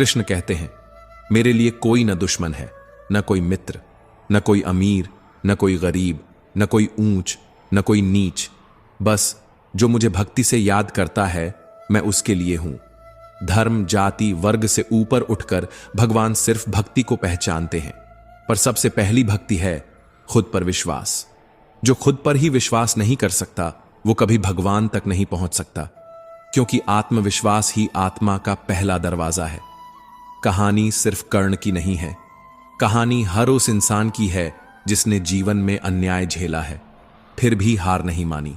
कृष्ण कहते हैं, मेरे लिए कोई न दुश्मन है, न कोई मित्र, न कोई अमीर, न कोई गरीब, न कोई ऊंच, न कोई नीच। बस जो मुझे भक्ति से याद करता है, मैं उसके लिए हूं। धर्म, जाति, वर्ग से ऊपर उठकर भगवान सिर्फ भक्ति को पहचानते हैं। पर सबसे पहली भक्ति है खुद पर विश्वास। जो खुद पर ही विश्वास नहीं कर सकता, वो कभी भगवान तक नहीं पहुंच सकता, क्योंकि आत्मविश्वास ही आत्मा का पहला दरवाजा है। कहानी सिर्फ कर्ण की नहीं है, कहानी हर उस इंसान की है जिसने जीवन में अन्याय झेला है, फिर भी हार नहीं मानी।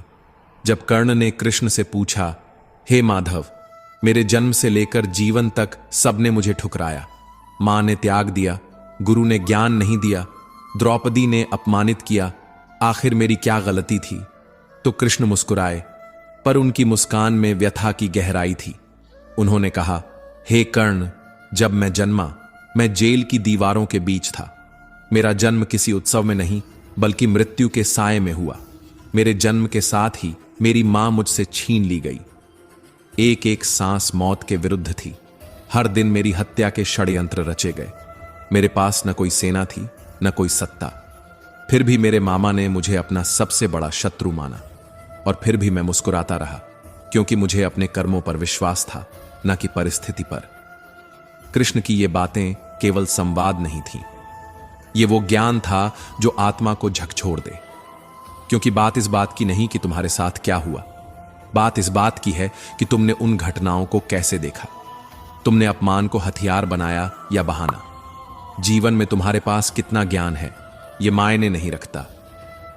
जब कर्ण ने कृष्ण से पूछा, हे माधव, मेरे जन्म से लेकर जीवन तक सबने मुझे ठुकराया, मां ने त्याग दिया, गुरु ने ज्ञान नहीं दिया, द्रौपदी ने अपमानित किया, आखिर मेरी क्या गलती थी? तो कृष्ण मुस्कुराए, पर उनकी मुस्कान में व्यथा की गहराई थी। उन्होंने कहा, हे कर्ण, जब मैं जन्मा, मैं जेल की दीवारों के बीच था। मेरा जन्म किसी उत्सव में नहीं, बल्कि मृत्यु के साए में हुआ। मेरे जन्म के साथ ही मेरी मां मुझसे छीन ली गई। एक एक सांस मौत के विरुद्ध थी। हर दिन मेरी हत्या के षड्यंत्र रचे गए। मेरे पास न कोई सेना थी, न कोई सत्ता। फिर भी मेरे मामा ने मुझे अपना सबसे बड़ा शत्रु माना, और फिर भी मैं मुस्कुराता रहा, क्योंकि मुझे अपने कर्मों पर विश्वास था, न कि परिस्थिति पर। कृष्ण की ये बातें केवल संवाद नहीं थीं, ये वो ज्ञान था जो आत्मा को झकझोर दे। क्योंकि बात इस बात की नहीं कि तुम्हारे साथ क्या हुआ, बात इस बात की है कि तुमने उन घटनाओं को कैसे देखा। तुमने अपमान को हथियार बनाया या बहाना। जीवन में तुम्हारे पास कितना ज्ञान है, यह मायने नहीं रखता।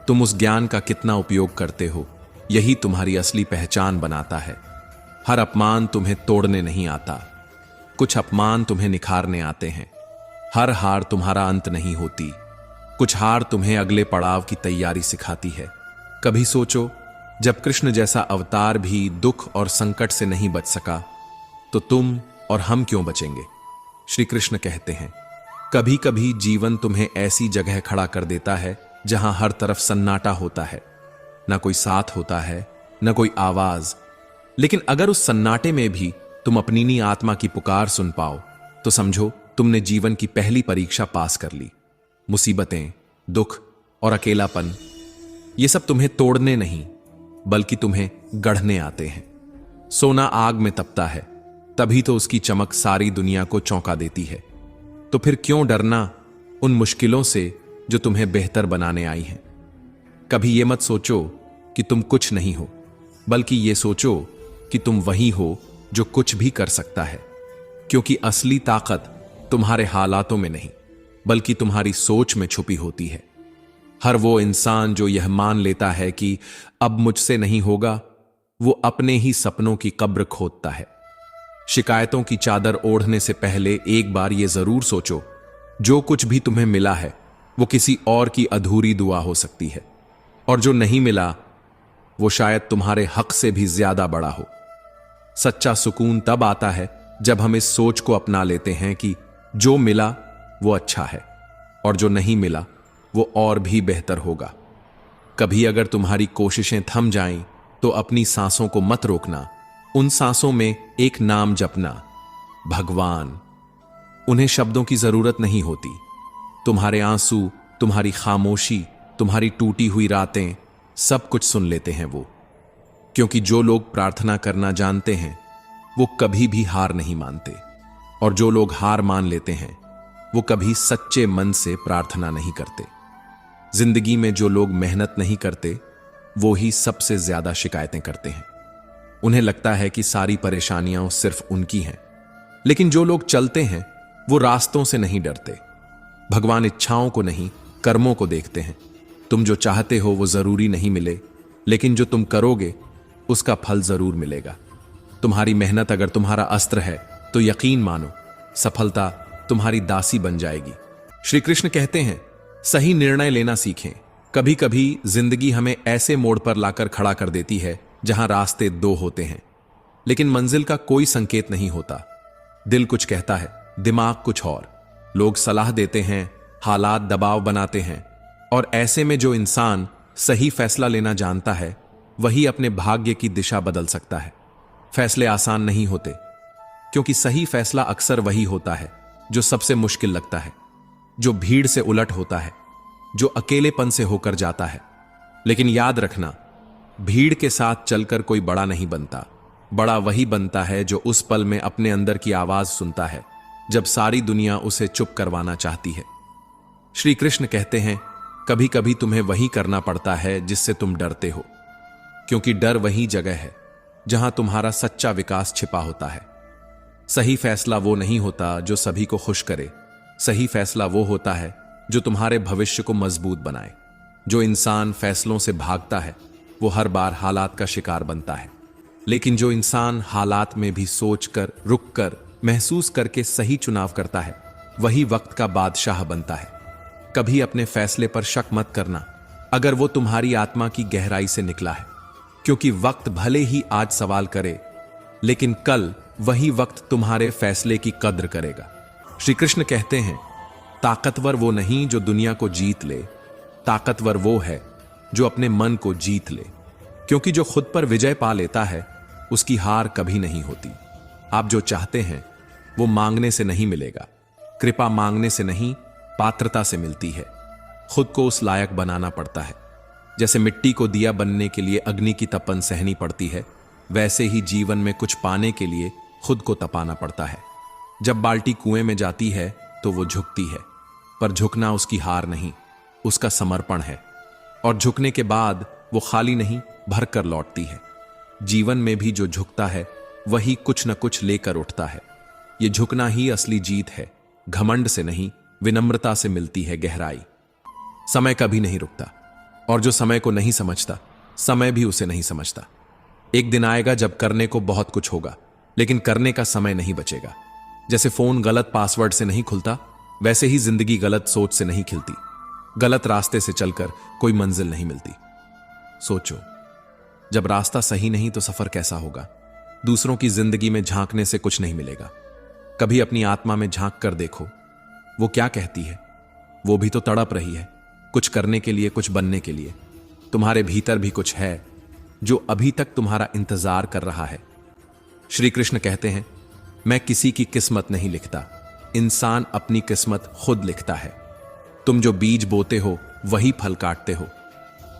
तुम उस ज्ञान का कितना उपयोग करते हो, यही तुम्हारी असली पहचान बनाता है। हर अपमान तुम्हें तोड़ने नहीं आता, कुछ अपमान तुम्हें निखारने आते हैं। हर हार तुम्हारा अंत नहीं होती, कुछ हार तुम्हें अगले पड़ाव की तैयारी सिखाती है। कभी सोचो, जब कृष्ण जैसा अवतार भी दुख और संकट से नहीं बच सका, तो तुम और हम क्यों बचेंगे? श्री कृष्ण कहते हैं, कभी कभी जीवन तुम्हें ऐसी जगह खड़ा कर देता है जहां हर तरफ सन्नाटा होता है, ना कोई साथ होता है, ना कोई आवाज। लेकिन अगर उस सन्नाटे में भी तुम अपनी नी आत्मा की पुकार सुन पाओ, तो समझो तुमने जीवन की पहली परीक्षा पास कर ली। मुसीबतें, दुख और अकेलापन, ये सब तुम्हें तोड़ने नहीं, बल्कि तुम्हें गढ़ने आते हैं। सोना आग में तपता है, तभी तो उसकी चमक सारी दुनिया को चौंका देती है। तो फिर क्यों डरना उन मुश्किलों से जो तुम्हें बेहतर बनाने आई हैं? कभी यह मत सोचो कि तुम कुछ नहीं हो, बल्कि यह सोचो कि तुम वही हो जो कुछ भी कर सकता है। क्योंकि असली ताकत तुम्हारे हालातों में नहीं, बल्कि तुम्हारी सोच में छुपी होती है। हर वो इंसान जो यह मान लेता है कि अब मुझसे नहीं होगा, वो अपने ही सपनों की कब्र खोदता है। शिकायतों की चादर ओढ़ने से पहले एक बार यह जरूर सोचो, जो कुछ भी तुम्हें मिला है वो किसी और की अधूरी दुआ हो सकती है, और जो नहीं मिला वो शायद तुम्हारे हक से भी ज्यादा बड़ा हो। सच्चा सुकून तब आता है जब हम इस सोच को अपना लेते हैं कि जो मिला वो अच्छा है, और जो नहीं मिला वो और भी बेहतर होगा। कभी अगर तुम्हारी कोशिशें थम जाएं, तो अपनी सांसों को मत रोकना। उन सांसों में एक नाम जपना, भगवान। उन्हें शब्दों की जरूरत नहीं होती। तुम्हारे आंसू, तुम्हारी खामोशी, तुम्हारी टूटी हुई रातें, सब कुछ सुन लेते हैं वो। क्योंकि जो लोग प्रार्थना करना जानते हैं, वो कभी भी हार नहीं मानते, और जो लोग हार मान लेते हैं, वो कभी सच्चे मन से प्रार्थना नहीं करते। जिंदगी में जो लोग मेहनत नहीं करते, वो ही सबसे ज्यादा शिकायतें करते हैं। उन्हें लगता है कि सारी परेशानियां सिर्फ उनकी हैं। लेकिन जो लोग चलते हैं, वो रास्तों से नहीं डरते। भगवान इच्छाओं को नहीं, कर्मों को देखते हैं। तुम जो चाहते हो वो जरूरी नहीं मिले, लेकिन जो तुम करोगे उसका फल जरूर मिलेगा। तुम्हारी मेहनत अगर तुम्हारा अस्त्र है, तो यकीन मानो सफलता तुम्हारी दासी बन जाएगी। श्री कृष्ण कहते हैं, सही निर्णय लेना सीखें। कभी कभी जिंदगी हमें ऐसे मोड़ पर लाकर खड़ा कर देती है जहां रास्ते दो होते हैं, लेकिन मंजिल का कोई संकेत नहीं होता। दिल कुछ कहता है, दिमाग कुछ और। लोग सलाह देते हैं, हालात दबाव बनाते हैं, और ऐसे में जो इंसान सही फैसला लेना जानता है, वही अपने भाग्य की दिशा बदल सकता है। फैसले आसान नहीं होते, क्योंकि सही फैसला अक्सर वही होता है जो सबसे मुश्किल लगता है, जो भीड़ से उलट होता है, जो अकेलेपन से होकर जाता है। लेकिन याद रखना, भीड़ के साथ चलकर कोई बड़ा नहीं बनता। बड़ा वही बनता है जो उस पल में अपने अंदर की आवाज सुनता है जब सारी दुनिया उसे चुप करवाना चाहती है। श्री कृष्ण कहते हैं, कभी कभी तुम्हें वही करना पड़ता है जिससे तुम डरते हो, क्योंकि डर वही जगह है जहां तुम्हारा सच्चा विकास छिपा होता है। सही फैसला वो नहीं होता जो सभी को खुश करे। सही फैसला वो होता है जो तुम्हारे भविष्य को मजबूत बनाए। जो इंसान फैसलों से भागता है वो हर बार हालात का शिकार बनता है, लेकिन जो इंसान हालात में भी सोचकर, रुककर, महसूस करके सही चुनाव करता है वही वक्त का बादशाह बनता है। कभी अपने फैसले पर शक मत करना अगर वो तुम्हारी आत्मा की गहराई से निकला है, क्योंकि वक्त भले ही आज सवाल करे, लेकिन कल वही वक्त तुम्हारे फैसले की कद्र करेगा। श्री कृष्ण कहते हैं, ताकतवर वो नहीं जो दुनिया को जीत ले, ताकतवर वो है जो अपने मन को जीत ले, क्योंकि जो खुद पर विजय पा लेता है उसकी हार कभी नहीं होती। आप जो चाहते हैं वो मांगने से नहीं मिलेगा, कृपा मांगने से नहीं, पात्रता से मिलती है। खुद को उस लायक बनाना पड़ता है। जैसे मिट्टी को दिया बनने के लिए अग्नि की तपन सहनी पड़ती है, वैसे ही जीवन में कुछ पाने के लिए खुद को तपाना पड़ता है। जब बाल्टी कुएं में जाती है तो वो झुकती है, पर झुकना उसकी हार नहीं, उसका समर्पण है। और झुकने के बाद वो खाली नहीं, भरकर लौटती है। जीवन में भी जो झुकता है वही कुछ न कुछ लेकर उठता है। ये झुकना ही असली जीत है। घमंड से नहीं, विनम्रता से मिलती है गहराई। समय कभी नहीं रुकता, और जो समय को नहीं समझता, समय भी उसे नहीं समझता। एक दिन आएगा जब करने को बहुत कुछ होगा, लेकिन करने का समय नहीं बचेगा। जैसे फोन गलत पासवर्ड से नहीं खुलता, वैसे ही जिंदगी गलत सोच से नहीं खिलती। गलत रास्ते से चलकर कोई मंजिल नहीं मिलती। सोचो, जब रास्ता सही नहीं तो सफर कैसा होगा। दूसरों की जिंदगी में झांकने से कुछ नहीं मिलेगा। कभी अपनी आत्मा में झांक कर देखो, वो क्या कहती है। वो भी तो तड़प रही है, कुछ करने के लिए, कुछ बनने के लिए। तुम्हारे भीतर भी कुछ है जो अभी तक तुम्हारा इंतजार कर रहा है। श्री कृष्ण कहते हैं, मैं किसी की किस्मत नहीं लिखता, इंसान अपनी किस्मत खुद लिखता है। तुम जो बीज बोते हो वही फल काटते हो।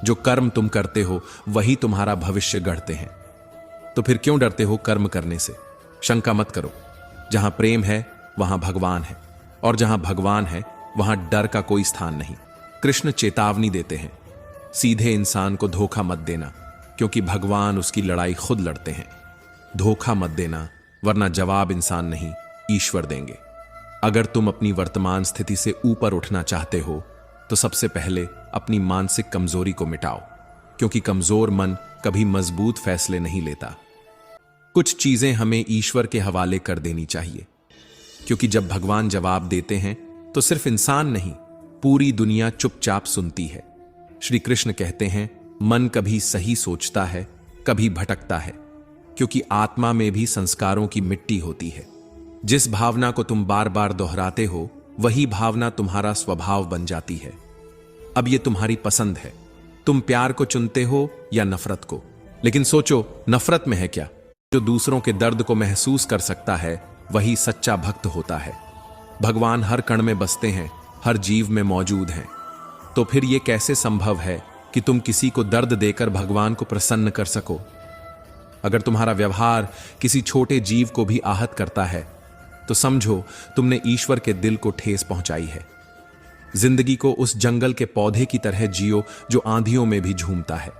जो कर्म तुम करते हो वही तुम्हारा भविष्य गढ़ते हैं। तो फिर क्यों डरते हो कर्म करने से? शंका मत करो। जहां प्रेम है वहां भगवान है, और जहां भगवान है वहां डर का कोई स्थान नहीं। कृष्ण चेतावनी देते हैं, सीधे इंसान को धोखा मत देना, क्योंकि भगवान उसकी लड़ाई खुद लड़ते हैं। धोखा मत देना, वरना जवाब इंसान नहीं, ईश्वर देंगे। अगर तुम अपनी वर्तमान स्थिति से ऊपर उठना चाहते हो तो सबसे पहले अपनी मानसिक कमजोरी को मिटाओ, क्योंकि कमजोर मन कभी मजबूत फैसले नहीं लेता। कुछ चीजें हमें ईश्वर के हवाले कर देनी चाहिए, क्योंकि जब भगवान जवाब देते हैं तो सिर्फ इंसान नहीं, पूरी दुनिया चुपचाप सुनती है। श्री कृष्ण कहते हैं, मन कभी सही सोचता है, कभी भटकता है, क्योंकि आत्मा में भी संस्कारों की मिट्टी होती है। जिस भावना को तुम बार बार दोहराते हो वही भावना तुम्हारा स्वभाव बन जाती है। अब ये तुम्हारी पसंद है, तुम प्यार को चुनते हो या नफरत को। लेकिन सोचो, नफरत में है क्या? जो दूसरों के दर्द को महसूस कर सकता है वही सच्चा भक्त होता है। भगवान हर कण में बसते हैं, हर जीव में मौजूद हैं। तो फिर यह कैसे संभव है कि तुम किसी को दर्द देकर भगवान को प्रसन्न कर सको? अगर तुम्हारा व्यवहार किसी छोटे जीव को भी आहत करता है तो समझो तुमने ईश्वर के दिल को ठेस पहुंचाई है। जिंदगी को उस जंगल के पौधे की तरह जियो जो आंधियों में भी झूमता है।